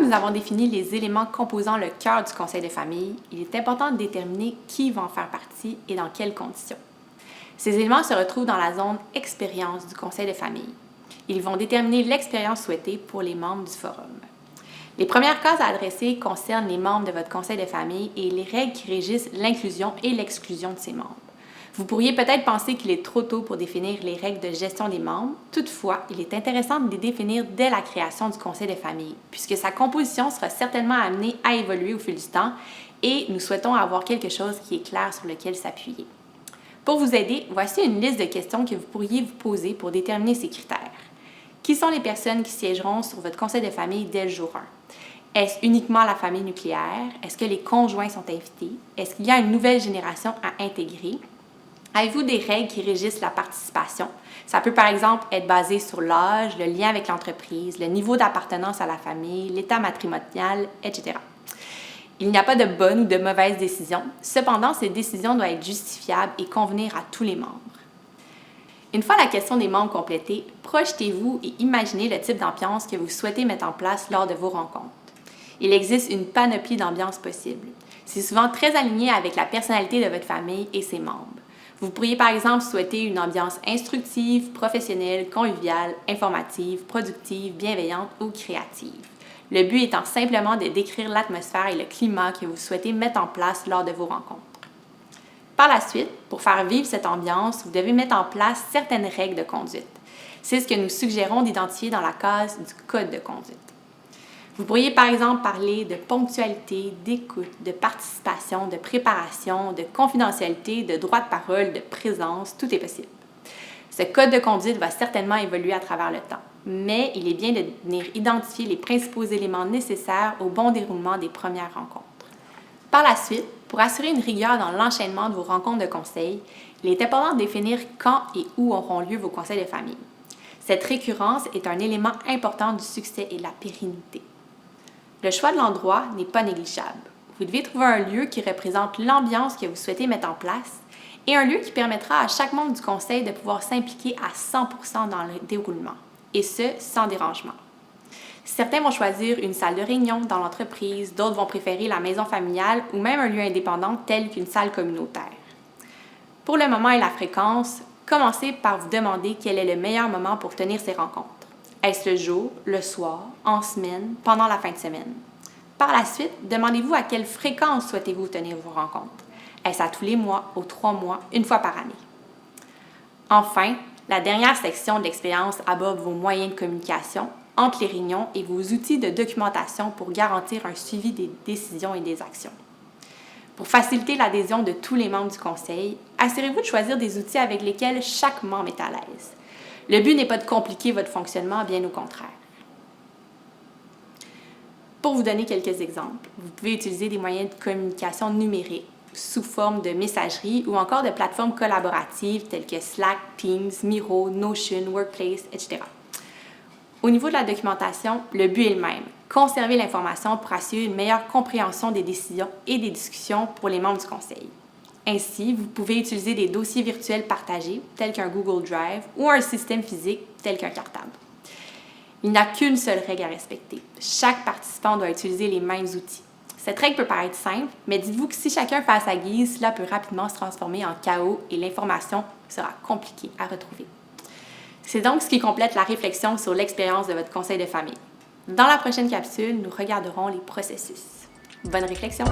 que nous avons défini les éléments composant le cœur du conseil de famille, il est important de déterminer qui va en faire partie et dans quelles conditions. Ces éléments se retrouvent dans la zone expérience du conseil de famille. Ils vont déterminer l'expérience souhaitée pour les membres du forum. Les premières cases à adresser concernent les membres de votre conseil de famille et les règles qui régissent l'inclusion et l'exclusion de ces membres. Vous pourriez peut-être penser qu'il est trop tôt pour définir les règles de gestion des membres. Toutefois, il est intéressant de les définir dès la création du conseil de famille, puisque sa composition sera certainement amenée à évoluer au fil du temps et nous souhaitons avoir quelque chose qui est clair sur lequel s'appuyer. Pour vous aider, voici une liste de questions que vous pourriez vous poser pour déterminer ces critères. Qui sont les personnes qui siégeront sur votre conseil de famille dès le jour 1? Est-ce uniquement la famille nucléaire? Est-ce que les conjoints sont invités? Est-ce qu'il y a une nouvelle génération à intégrer? Avez-vous des règles qui régissent la participation? Ça peut par exemple être basé sur l'âge, le lien avec l'entreprise, le niveau d'appartenance à la famille, l'état matrimonial, etc. Il n'y a pas de bonne ou de mauvaise décision. Cependant, ces décisions doivent être justifiables et convenir à tous les membres. Une fois la question des membres complétée, projetez-vous et imaginez le type d'ambiance que vous souhaitez mettre en place lors de vos rencontres. Il existe une panoplie d'ambiances possibles. C'est souvent très aligné avec la personnalité de votre famille et ses membres. Vous pourriez par exemple souhaiter une ambiance instructive, professionnelle, conviviale, informative, productive, bienveillante ou créative. Le but étant simplement de décrire l'atmosphère et le climat que vous souhaitez mettre en place lors de vos rencontres. Par la suite, pour faire vivre cette ambiance, vous devez mettre en place certaines règles de conduite. C'est ce que nous suggérons d'identifier dans la case du code de conduite. Vous pourriez par exemple parler de ponctualité, d'écoute, de participation, de préparation, de confidentialité, de droit de parole, de présence, tout est possible. Ce code de conduite va certainement évoluer à travers le temps, mais il est bien de venir identifier les principaux éléments nécessaires au bon déroulement des premières rencontres. Par la suite, pour assurer une rigueur dans l'enchaînement de vos rencontres de conseil, il est important de définir quand et où auront lieu vos conseils de famille. Cette récurrence est un élément important du succès et de la pérennité. Le choix de l'endroit n'est pas négligeable. Vous devez trouver un lieu qui représente l'ambiance que vous souhaitez mettre en place et un lieu qui permettra à chaque membre du conseil de pouvoir s'impliquer à 100% dans le déroulement, et ce, sans dérangement. Certains vont choisir une salle de réunion dans l'entreprise, d'autres vont préférer la maison familiale ou même un lieu indépendant tel qu'une salle communautaire. Pour le moment et la fréquence, commencez par vous demander quel est le meilleur moment pour tenir ces rencontres. Est-ce le jour, le soir, en semaine, pendant la fin de semaine? Par la suite, demandez-vous à quelle fréquence souhaitez-vous tenir vos rencontres. Est-ce à tous les mois, aux 3 mois, une fois par année? Enfin, la dernière section de l'expérience aborde vos moyens de communication entre les réunions et vos outils de documentation pour garantir un suivi des décisions et des actions. Pour faciliter l'adhésion de tous les membres du conseil, assurez-vous de choisir des outils avec lesquels chaque membre est à l'aise. Le but n'est pas de compliquer votre fonctionnement, bien au contraire. Pour vous donner quelques exemples, vous pouvez utiliser des moyens de communication numériques sous forme de messagerie ou encore de plateformes collaboratives telles que Slack, Teams, Miro, Notion, Workplace, etc. Au niveau de la documentation, le but est le même. Conserver l'information pour assurer une meilleure compréhension des décisions et des discussions pour les membres du conseil. Ainsi, vous pouvez utiliser des dossiers virtuels partagés, tels qu'un Google Drive, ou un système physique, tel qu'un cartable. Il n'y a qu'une seule règle à respecter. Chaque participant doit utiliser les mêmes outils. Cette règle peut paraître simple, mais dites-vous que si chacun fait à sa guise, cela peut rapidement se transformer en chaos et l'information sera compliquée à retrouver. C'est donc ce qui complète la réflexion sur l'expérience de votre conseil de famille. Dans la prochaine capsule, nous regarderons les processus. Bonne réflexion!